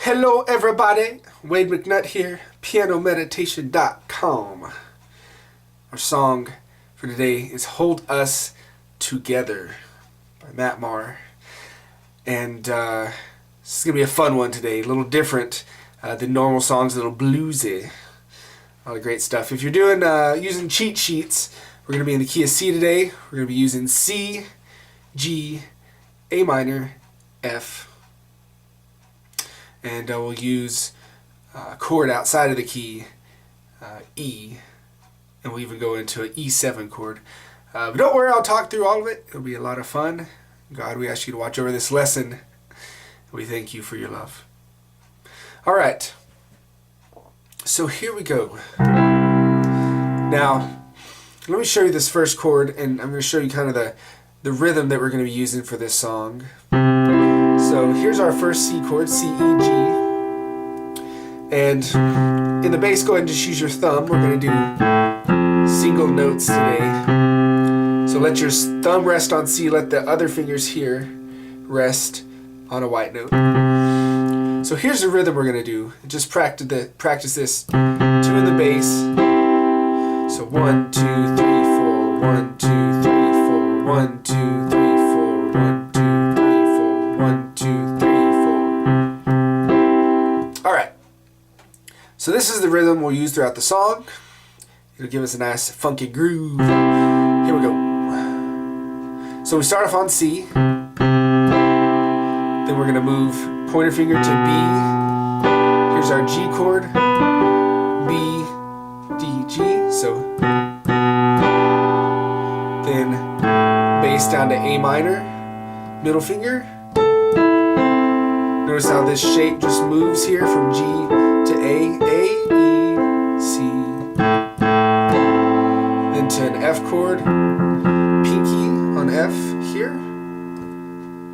Hello everybody, Wade McNutt here, pianomeditation.com. Our song for today is Hold Us Together by Maher. And this is going to be a fun one today, a little different than normal songs, a little bluesy. A lot of great stuff. If you're doing using cheat sheets, we're going to be in the key of C today. We're going to be using C, G, A minor, F. And we'll use a chord outside of the key, E, and we'll even go into an E7 chord. But don't worry, I'll talk through all of it. It'll be a lot of fun. God, we ask you to watch over this lesson. We thank you for your love. All right, so here we go. Now, let me show you this first chord, and I'm going to show you kind of the rhythm that we're going to be using for this song. So here's our first C chord, C, E, G. And in the bass, go ahead and just use your thumb. We're going to do single notes today. So let your thumb rest on C, let the other fingers here rest on a white note. So here's the rhythm we're going to do. Just practice this. 2 in the bass. So 1, 2, 3, 4, 1, 2, 3, 4, 1, 2, 3, 4, 1, 2, 3, 4, 1, 2, 3, 4. Alright. So this is the rhythm we'll use throughout the song. It'll give us a nice funky groove. Here we go. So we start off on C. Then we're going to move pointer finger to B. Here's our G chord. B, D, G. So then bass down to A minor. Middle finger. Notice how this shape just moves here from G to A, E, C. Then to an F chord. Pinky on F here.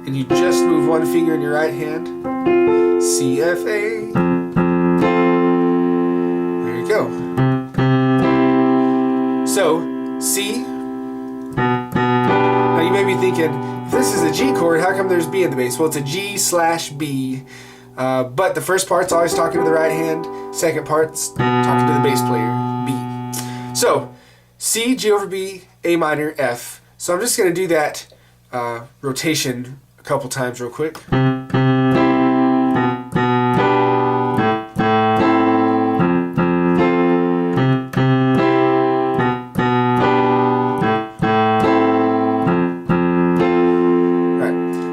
And you just move one finger in your right hand. C, F, A. There you go. So, C. Now you may be thinking, if this is a G chord, how come there's B in the bass? Well, it's a G/B. But the first part's always talking to the right hand. Second part's talking to the bass player, B. So, C, G over B, A minor, F. So I'm just going to do that rotation a couple times real quick.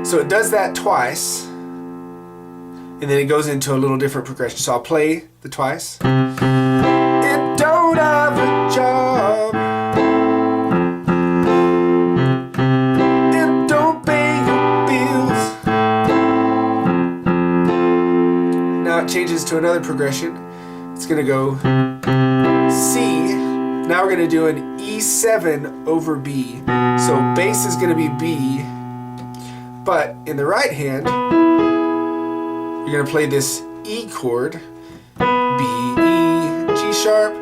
So it does that twice, and then it goes into a little different progression. So I'll play the twice. It don't have a job. It don't pay your bills. Now it changes to another progression. It's going to go C. Now we're going to do an E7 over B. So bass is going to be B. But in the right hand, you're going to play this E chord, B, E, G sharp,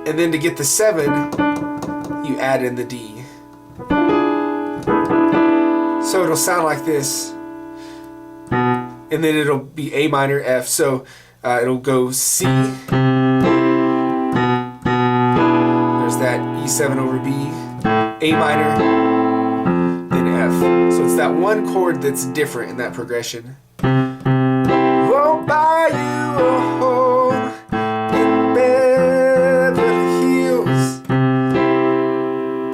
and then to get the 7, you add in the D. So it'll sound like this, and then it'll be A minor, F, so it'll go C, there's that E7 over B, A minor, then F. So it's that one chord that's different in that progression. Won't buy you a home in Beverly Hills.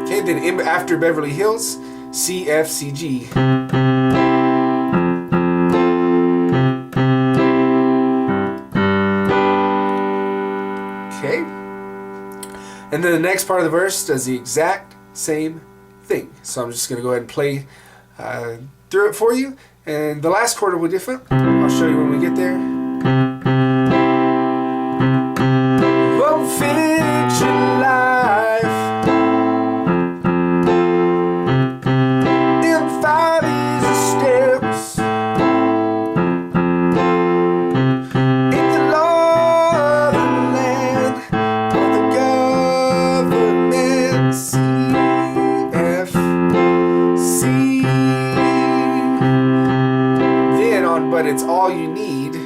Okay, then after Beverly Hills, C, F, C, G. Okay. And then the next part of the verse does the exact same thing. So I'm just going to go ahead and play through it for you, and the last chord will be different. I'll show you when we get there. Won't fit your life in 5 easy steps. Ain't the law of the land or the government. C, F, C. But it's all you need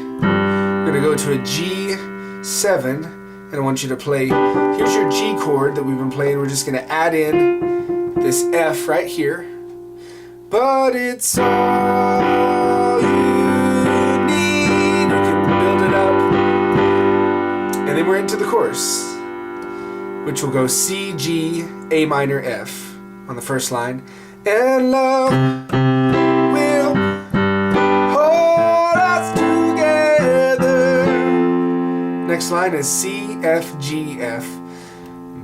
going to go to a G7, and I want you to play, here's your G chord that we've been playing. We're just going to add in this F right here. But it's all you need. You can build it up. And then we're into the chorus, which will go C, G, A minor, F on the first line. And love will hold us together. Next line is C, F, G, F.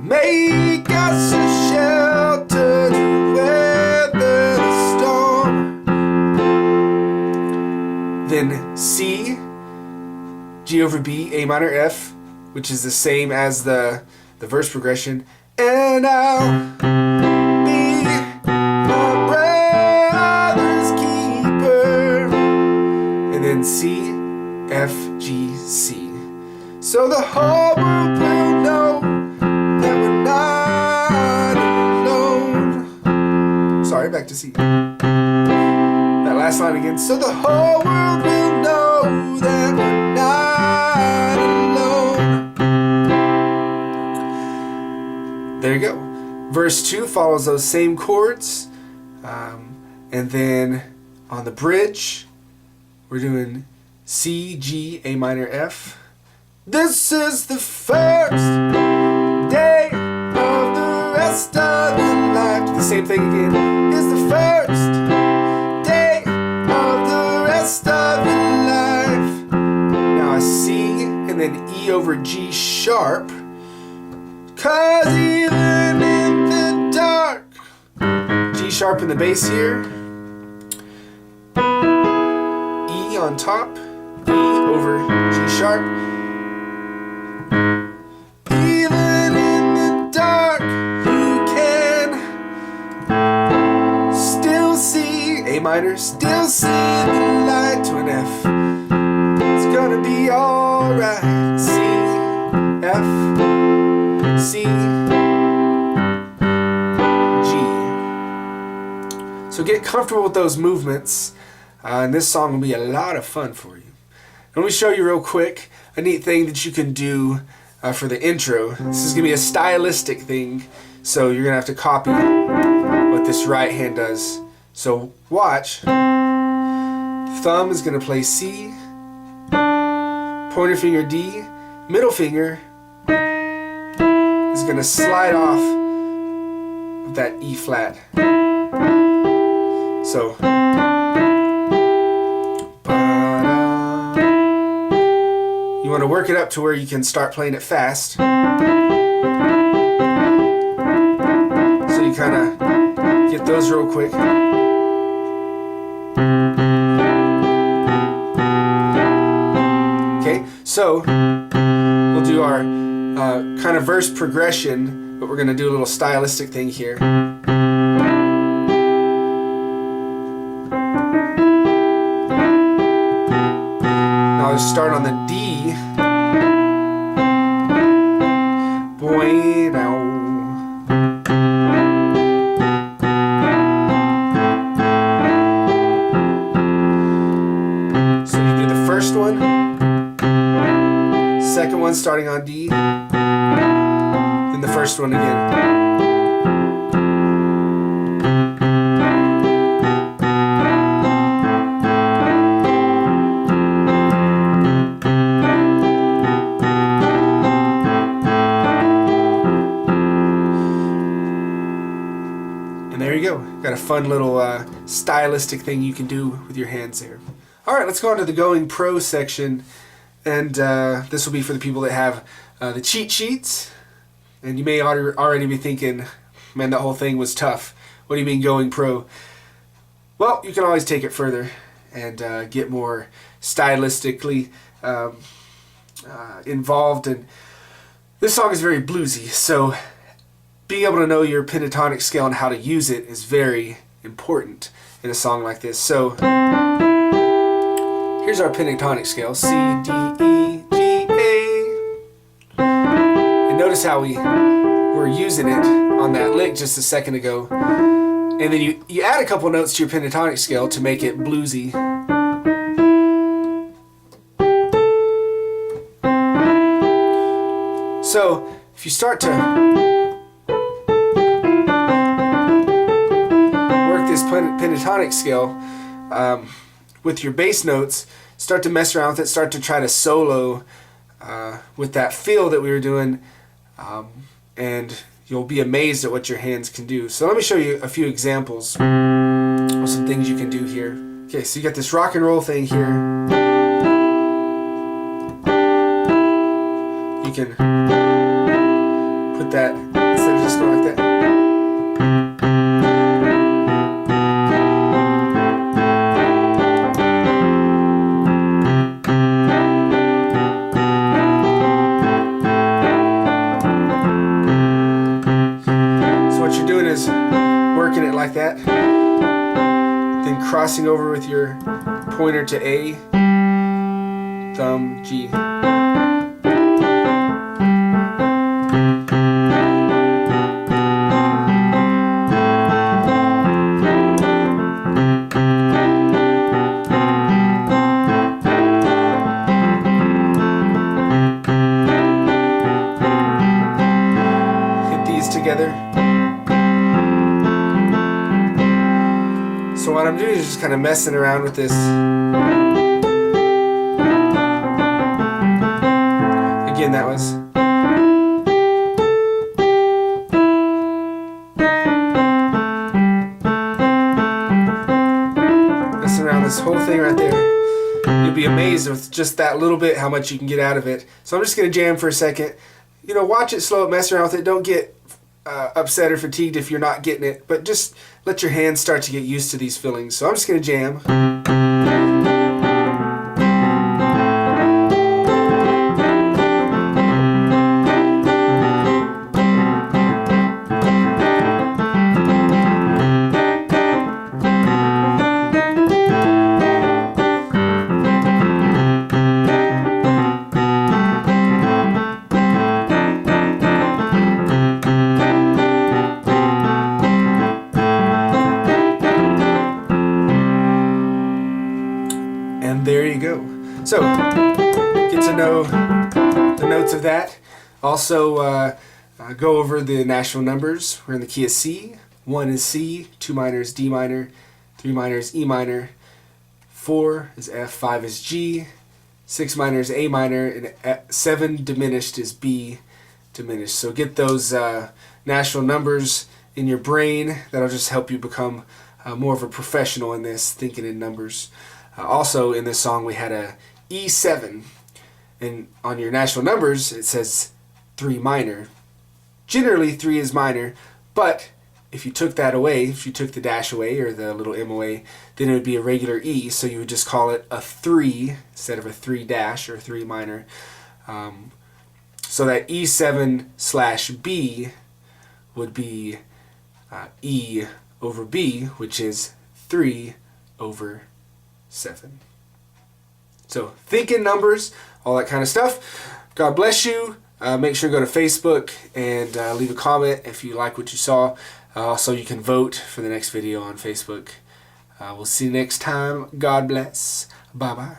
Make us a shelter to weather the storm. Then C, G over B, A minor, F, which is the same as the verse progression. And I'll be my brother's keeper. And then C, F, G, C. So the whole world will know that we're not alone. Sorry, back to C. That last line again. So the whole world will know that we're not alone. There you go. Verse 2 follows those same chords. And then on the bridge, we're doing C, G, A minor, F. This is the first day of the rest of your life. The same thing again. Is the first day of the rest of your life. Now a C and then E over G sharp. 'Cause even in the dark, G sharp in the bass here. E on top. E over G sharp. Even in the dark, you can still see A minor, still see the light to an F. It's gonna be alright. C, F, C, G. So get comfortable with those movements, and this song will be a lot of fun for you. Let me show you real quick a neat thing that you can do for the intro. This is going to be a stylistic thing, so you're going to have to copy what this right hand does. So watch. Thumb is going to play C, pointer finger D, middle finger is going to slide off of that E flat. So you want to work it up to where you can start playing it fast. So you kind of get those real quick. Okay, so we'll do our kind of verse progression, but we're going to do a little stylistic thing here. Now I'll start on the D. Bueno. So you do the first one, second one starting on D, then the first one again. There you go. Got a fun little stylistic thing you can do with your hands there. Alright, let's go on to the Going Pro section. And this will be for the people that have the cheat sheets. And you may already be thinking, man, that whole thing was tough. What do you mean Going Pro? Well, you can always take it further and get more stylistically involved. And this song is very bluesy, so being able to know your pentatonic scale and how to use it is very important in a song like this. So here's our pentatonic scale: C, D, E, G, A. And notice how we were using it on that lick just a second ago. And then you add a couple notes to your pentatonic scale to make it bluesy. So if you start to work this pentatonic scale with your bass notes, start to mess around with it, start to try to solo with that feel that we were doing, and you'll be amazed at what your hands can do. So let me show you a few examples of some things you can do here. Okay, so you got this rock and roll thing here. You can put that, instead of just going like that. Is working it like that, then crossing over with your pointer to A, thumb, G. Hit these together. So what I'm doing is just kind of messing around with this. Again, that was. Messing around this whole thing right there. You'll be amazed with just that little bit how much you can get out of it. So I'm just going to jam for a second. You know, watch it, slow it, mess around with it. Don't get upset or fatigued if you're not getting it, but just let your hands start to get used to these feelings. So I'm just going to jam. And there you go. So, get to know the notes of that. Also, go over the national numbers. We're in the key of C. 1 is C, 2 minor is D minor, 3 minor is E minor, 4 is F, 5 is G, 6 minor is A minor, and 7 diminished is B diminished. So get those national numbers in your brain. That'll just help you become more of a professional in this, thinking in numbers. Also in this song we had a E7, and on your national numbers it says 3 minor. Generally 3 is minor, but if you took that away, if you took the dash away or the little M away, then it would be a regular E, so you would just call it a 3 instead of a 3 dash or 3 minor. So that E7/B would be E over B, which is 3/7. So think in numbers, all that kind of stuff. God bless you. Make sure to go to Facebook and leave a comment if you like what you saw. Also, you can vote for the next video on Facebook. We'll see you next time. God bless. Bye-bye.